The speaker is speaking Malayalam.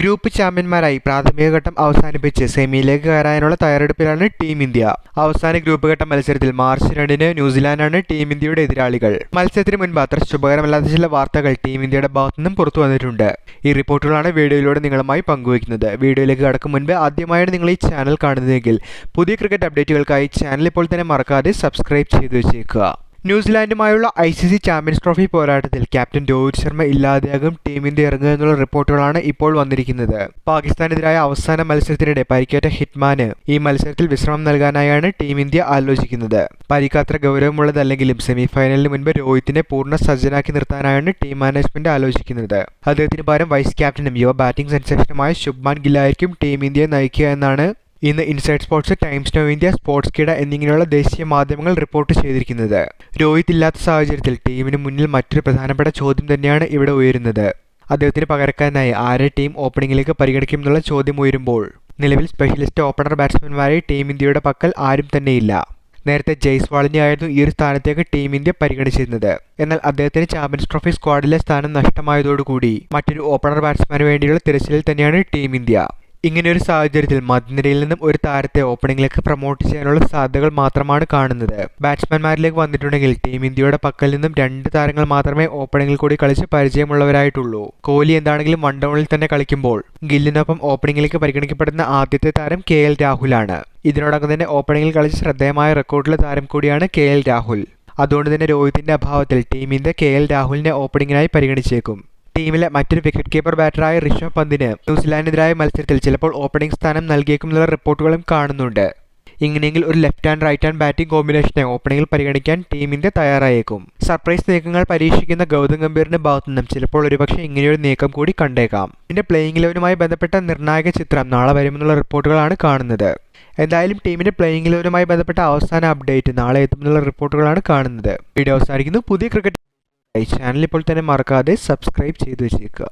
ഗ്രൂപ്പ് ചാമ്പ്യന്മാരായി പ്രാഥമിക ഘട്ടം അവസാനിപ്പിച്ച് സെമിയിലേക്ക് കയറാനുള്ള തയ്യാറെടുപ്പിലാണ് ടീം ഇന്ത്യ. അവസാന ഗ്രൂപ്പ് ഘട്ട മത്സരത്തിൽ മാർച്ച് 2-ന് ന്യൂസിലാൻഡാണ് ടീം ഇന്ത്യയുടെ എതിരാളികൾ. മത്സരത്തിന് മുൻപ് അത്ര ശുഭകരമല്ലാത്ത ചില വാർത്തകൾ ടീം ഇന്ത്യയുടെ ഭാഗത്തു നിന്നും പുറത്തു വന്നിട്ടുണ്ട്. ഈ റിപ്പോർട്ടുകളാണ് വീഡിയോയിലൂടെ നിങ്ങളുമായി പങ്കുവയ്ക്കുന്നത്. വീഡിയോയിലേക്ക് കടക്കും മുൻപ് ആദ്യമായാണ് നിങ്ങൾ ഈ ചാനൽ കാണുന്നതെങ്കിൽ പുതിയ ക്രിക്കറ്റ് അപ്ഡേറ്റുകൾക്കായി ചാനൽ ഇപ്പോൾ തന്നെ മറക്കാതെ സബ്സ്ക്രൈബ് ചെയ്തു വെച്ചേക്കുക. ന്യൂസിലാൻഡുമായുള്ള ICC ചാമ്പ്യൻസ് ട്രോഫി പോരാട്ടത്തിൽ ക്യാപ്റ്റൻ രോഹിത് ശർമ്മ ഇല്ലാതെയാകും ടീം ഇന്ത്യ ഇറങ്ങുക എന്നുള്ള റിപ്പോർട്ടുകളാണ് ഇപ്പോൾ വന്നിരിക്കുന്നത്. പാകിസ്ഥാനെതിരായ അവസാന മത്സരത്തിനിടെ പരിക്കേറ്റ ഹിറ്റ്മാന് ഈ മത്സരത്തിൽ വിശ്രമം നൽകാനായാണ് ടീം ഇന്ത്യ ആലോചിക്കുന്നത്. പരിക്ക് അത്ര ഗൗരവമുള്ളതല്ലെങ്കിലും സെമിഫൈനലിന് മുൻപ് രോഹിത്തിനെ പൂർണ്ണ സജ്ജനാക്കി നിർത്താനായാണ് ടീം മാനേജ്മെന്റ് ആലോചിക്കുന്നത്. അദ്ദേഹത്തിന് പകരം വൈസ് ക്യാപ്റ്റനും യുവ ബാറ്റിംഗ് സെൻസേഷനുമായ ശുഭ്മാൻ ഗില്ലായിരിക്കും ടീം ഇന്ത്യയെ നയിക്കുക എന്നാണ് ഇന്ന് inside sports, Times Now India, Sportskeeda എന്നിങ്ങനെയുള്ള ദേശീയ മാധ്യമങ്ങൾ റിപ്പോർട്ട് ചെയ്തിരിക്കുന്നത്. രോഹിത് ഇല്ലാത്ത സാഹചര്യത്തിൽ ടീമിന് മുന്നിൽ മറ്റൊരു പ്രധാനപ്പെട്ട ചോദ്യം തന്നെയാണ് ഇവിടെ ഉയരുന്നത്. അദ്ദേഹത്തിന് പകരക്കാരനായി ആരെ ടീം ഓപ്പണിംഗിലേക്ക് പരിഗണിക്കും എന്നുള്ള ചോദ്യം ഉയരുമ്പോൾ നിലവിൽ സ്പെഷ്യലിസ്റ്റ് ഓപ്പണർ ബാറ്റ്സ്മാൻമാരായി ടീം ഇന്ത്യയുടെ പക്കൽ ആരും തന്നെയില്ല. നേരത്തെ ജയ്സ്വാളിനെയായിരുന്നു ഈ ഒരു സ്ഥാനത്തേക്ക് ടീം ഇന്ത്യ പരിഗണിച്ചിരുന്നത്. എന്നാൽ അദ്ദേഹത്തിന് ചാമ്പ്യൻസ് ട്രോഫി സ്ക്വാഡിലെ സ്ഥാനം നഷ്ടമായതോടുകൂടി മറ്റൊരു ഓപ്പണർ ബാറ്റ്സ്മാന് വേണ്ടിയുള്ള തിരച്ചിലിൽ തന്നെയാണ് ടീം ഇന്ത്യ. ഇങ്ങനെയൊരു സാഹചര്യത്തിൽ മധ്യനിരയിൽ നിന്നും ഒരു താരത്തെ ഓപ്പണിംഗിലേക്ക് പ്രൊമോട്ട് ചെയ്യാനുള്ള സാധ്യതകൾ മാത്രമാണ് കാണുന്നത്. ബാറ്റ്സ്മാൻമാരിലേക്ക് വന്നിട്ടുണ്ടെങ്കിൽ ടീം ഇന്ത്യയുടെ പക്കൽ നിന്നും 2 താരങ്ങൾ മാത്രമേ ഓപ്പണിംഗിൽ കൂടി കളിച്ച് പരിചയമുള്ളവരായിട്ടുള്ളൂ. കോഹ്ലി എന്താണെങ്കിലും വൺ ഡൗണിൽ തന്നെ കളിക്കുമ്പോൾ ഗില്ലിനൊപ്പം ഓപ്പണിംഗിലേക്ക് പരിഗണിക്കപ്പെടുന്ന ആദ്യത്തെ താരം KL രാഹുലാണ്. ഇതിനോടകം തന്നെ ഓപ്പണിംഗിൽ കളിച്ച് ശ്രദ്ധേയമായ റെക്കോർഡിലെ താരം കൂടിയാണ് KL രാഹുൽ. അതുകൊണ്ട് തന്നെ രോഹിത്തിന്റെ അഭാവത്തിൽ ടീം ഇന്ത്യ KL രാഹുലിനെ ഓപ്പണിംഗിനായി പരിഗണിച്ചേക്കും. ടീമിലെ മറ്റൊരു വിക്കറ്റ് കീപ്പർ ബാറ്ററായ ഋഷഭ് പന്തിന് ന്യൂസിലാൻഡിനെതിരായ മത്സരത്തിൽ ചിലപ്പോൾ ഓപ്പണിംഗ് സ്ഥാനം നൽകിയേക്കുമെന്നുള്ള റിപ്പോർട്ടുകളും കാണുന്നുണ്ട്. ഇങ്ങനെയെങ്കിൽ ഒരു left hand right hand batting കോമ്പിനേഷനെ ഓപ്പണിംഗിൽ പരിഗണിക്കാൻ ടീം ഇന്ത്യ തയ്യാറായേക്കും. സർപ്രൈസ് നീക്കങ്ങൾ പരീക്ഷിക്കുന്ന ഗൗതം ഗംഭീറിന്റെ ഭാഗത്തു നിന്നും ചിലപ്പോൾ ഒരുപക്ഷെ ഇങ്ങനെയൊരു നീക്കം കൂടി കണ്ടേക്കാം. ഇതിന്റെ പ്ലേയിങ് ഇലവനുമായി ബന്ധപ്പെട്ട നിർണായക ചിത്രം നാളെ വരുമെന്നുള്ള റിപ്പോർട്ടുകളാണ് കാണുന്നത്. എന്തായാലും ടീമിന്റെ പ്ലേയിങ് ഇലവനുമായി ബന്ധപ്പെട്ട അവസാന അപ്ഡേറ്റ് നാളെ എത്തുമെന്നുള്ള റിപ്പോർട്ടുകളാണ് കാണുന്നത്. വീഡിയോ അവസാനിക്കുന്നു. പുതിയ ക്രിക്കറ്റ് ചാനൽ ഇപ്പോൾ തന്നെ മറക്കാതെ സബ്സ്ക്രൈബ് ചെയ്തു വെച്ചേക്കുക.